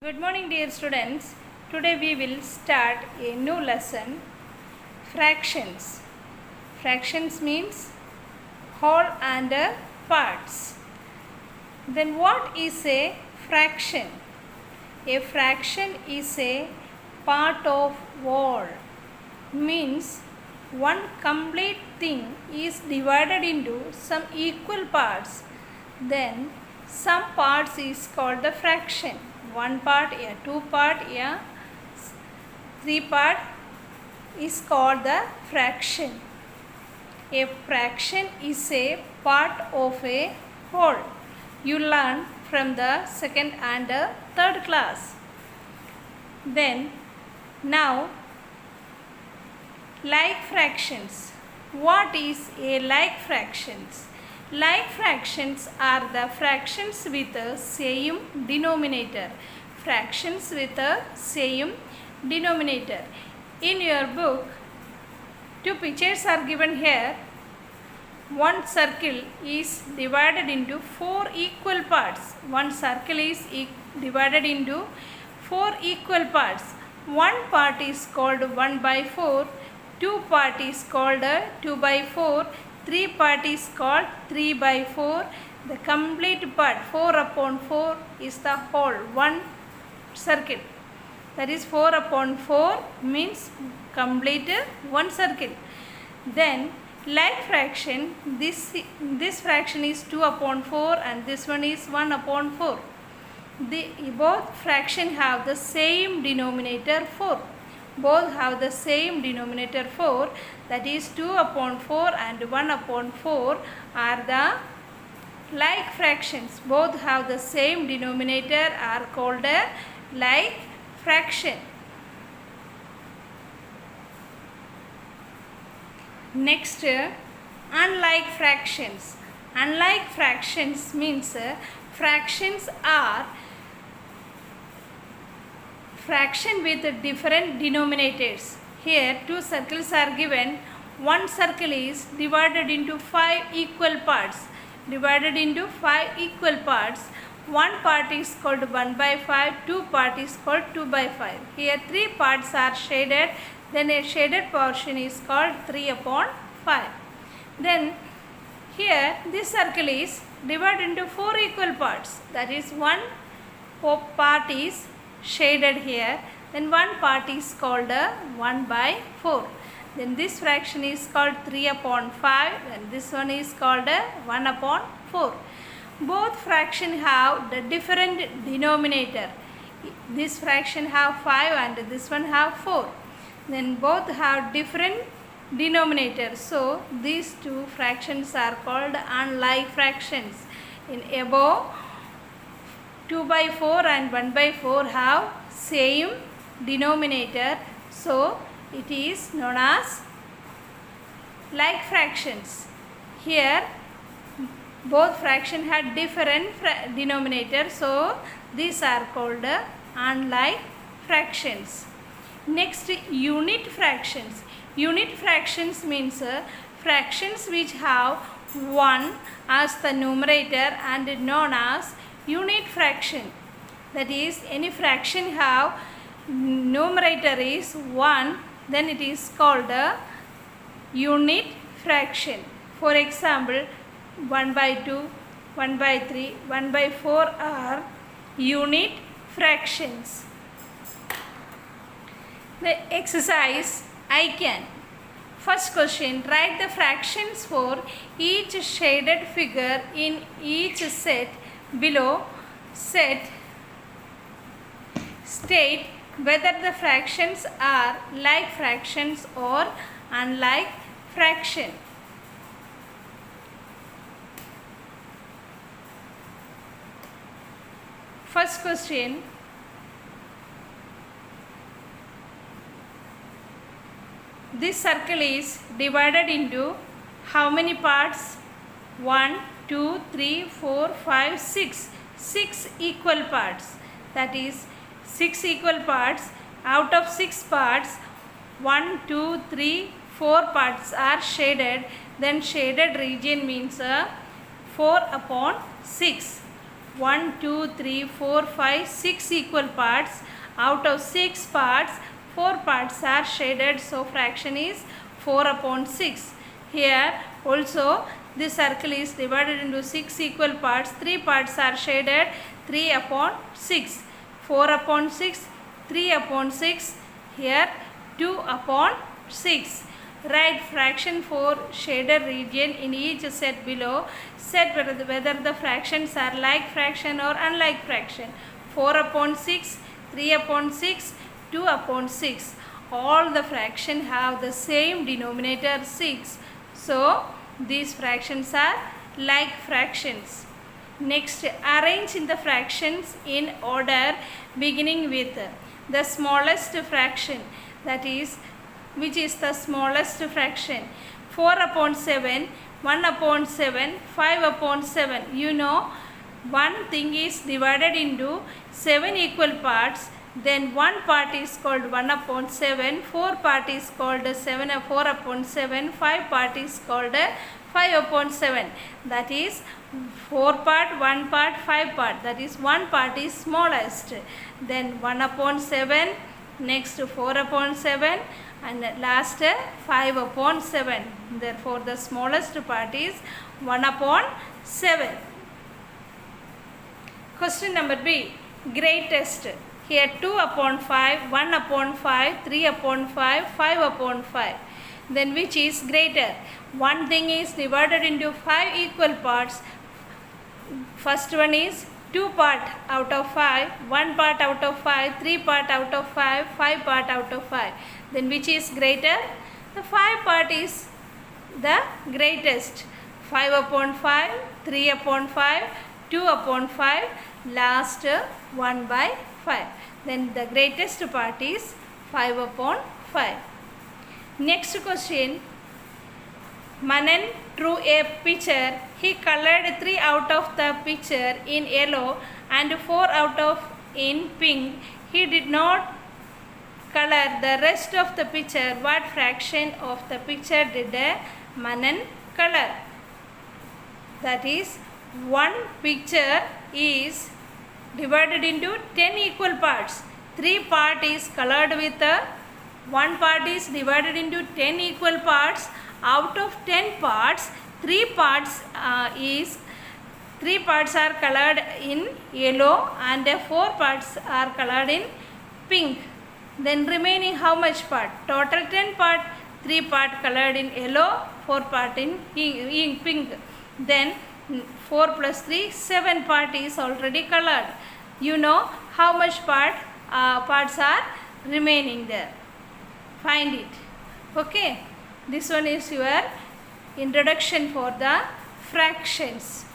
Good morning, dear students. Today we will start a new lesson, fractions. Fractions means whole and parts. Then what is a fraction? A fraction is a part of whole. Means one complete thing is divided into some equal parts. Then some parts is called the fraction. One part, a two part, a three part is called the fraction. A fraction is a part of a whole. You learn from the second and third class. Then now like fractions. What is a like fractions? Like fractions are the fractions with the same denominator. Fractions with the same denominator. In your book, two pictures are given here. One circle is divided into four equal parts. One circle is divided into four equal parts. One part is called 1/4. Two part is called 2/4. Three part is called 3/4. The complete part 4/4 is the whole one circle. That is 4/4 means complete one circle. Then like fraction, this fraction is 2/4 and this one is 1/4. Both fraction have the same denominator 4. Both have the same denominator 4, that is 2/4 and 1/4 are the like fractions. Both have the same denominator are called a like fraction. Next, unlike fractions. Unlike fractions means fractions are fraction with different denominators. Here two circles are given. One circle is divided into 5 equal parts. Divided into 5 equal parts. One part is called 1/5, two part is called 2/5. Here three parts are shaded, then a shaded portion is called 3/5. Then here this circle is divided into 4 equal parts. That is one part is shaded here, then one part is called 1/4. Then this fraction is called 3/5 and this one is called 1/4. Both fraction have the different denominator. This fraction have 5 and this one have 4. Then both have different denominator. So these two fractions are called unlike fractions. In above 2/4 and 1/4 have same denominator, so it is known as like fractions. Here both fraction had different denominator, so these are called unlike fractions. Next, unit fractions. Unit fractions means fractions which have 1 as the numerator and known as unit fraction. That is, any fraction have numerator is 1, then it is called a unit fraction. For example, 1/2, 1/3, 1/4 are unit fractions. The exercise I can. First question, write the fractions for each shaded figure in each set below. Set. State whether the fractions are like fractions or unlike fraction. First question, this circle is divided into how many parts? 1, 2, 3, 4, 5, 6. 6 equal parts. That is 6 equal parts. Out of 6 parts, 1, 2, 3, 4 parts are shaded. Then shaded region means 4/6. 1, 2, 3, 4, 5, 6 equal parts. Out of 6 parts, 4 parts are shaded, so fraction is 4 upon 6. Here also this circle is divided into 6 equal parts. 3 parts are shaded, 3 upon 6. 4 upon 6, 3 upon 6. Here 2 upon 6. Write fraction for shaded region in each set below. Set whether the fractions are like fraction or unlike fraction. 4 upon 6, 3 upon 6, 2 upon 6. All the fractions have the same denominator 6. So these fractions are like fractions. Next, arrange in the fractions in order beginning with the smallest fraction, that is, which is the smallest fraction. 4 upon 7, 1 upon 7, 5 upon 7. You know, one thing is divided into 7 equal parts, then one part is called 1 upon 7, 4 part is called 4 upon 7, 5 part is called 5 upon 7. That is 4 part, 1 part, 5 part. That is one part is smallest. Then 1 upon 7, next 4 upon 7, and last 5 upon 7. Therefore the smallest part is 1 upon 7. Question number B. Greatest. Here 2 upon 5, 1 upon 5, 3 upon 5, 5 upon 5. Then which is greater? One thing is divided into 5 equal parts. First one is 2 part out of 5, 1 part out of 5, 3 part out of 5, 5 part out of 5. Then which is greater? The 5 part is the greatest. 5 upon 5, 3 upon 5, 2 upon 5, last 1 by 5. Then the greatest part is 5 upon 5. Next question. Manan drew a picture. He colored 3 out of the picture in yellow and 4 out of in pink. He did not color the rest of the picture. What fraction of the picture did Manan color? That is, one picture is divided into 10 equal parts. 3 part is colored with 1 part is divided into 10 equal parts. Out of 10 parts, 3 parts are colored in yellow and 4 parts are colored in pink. Then remaining how much part? Total 10 part, 3 part colored in yellow, 4 part in pink. Then 4 plus 3, 7 part is already colored. You know how much parts are remaining there. Find it. Okay. This one is your introduction for the fractions.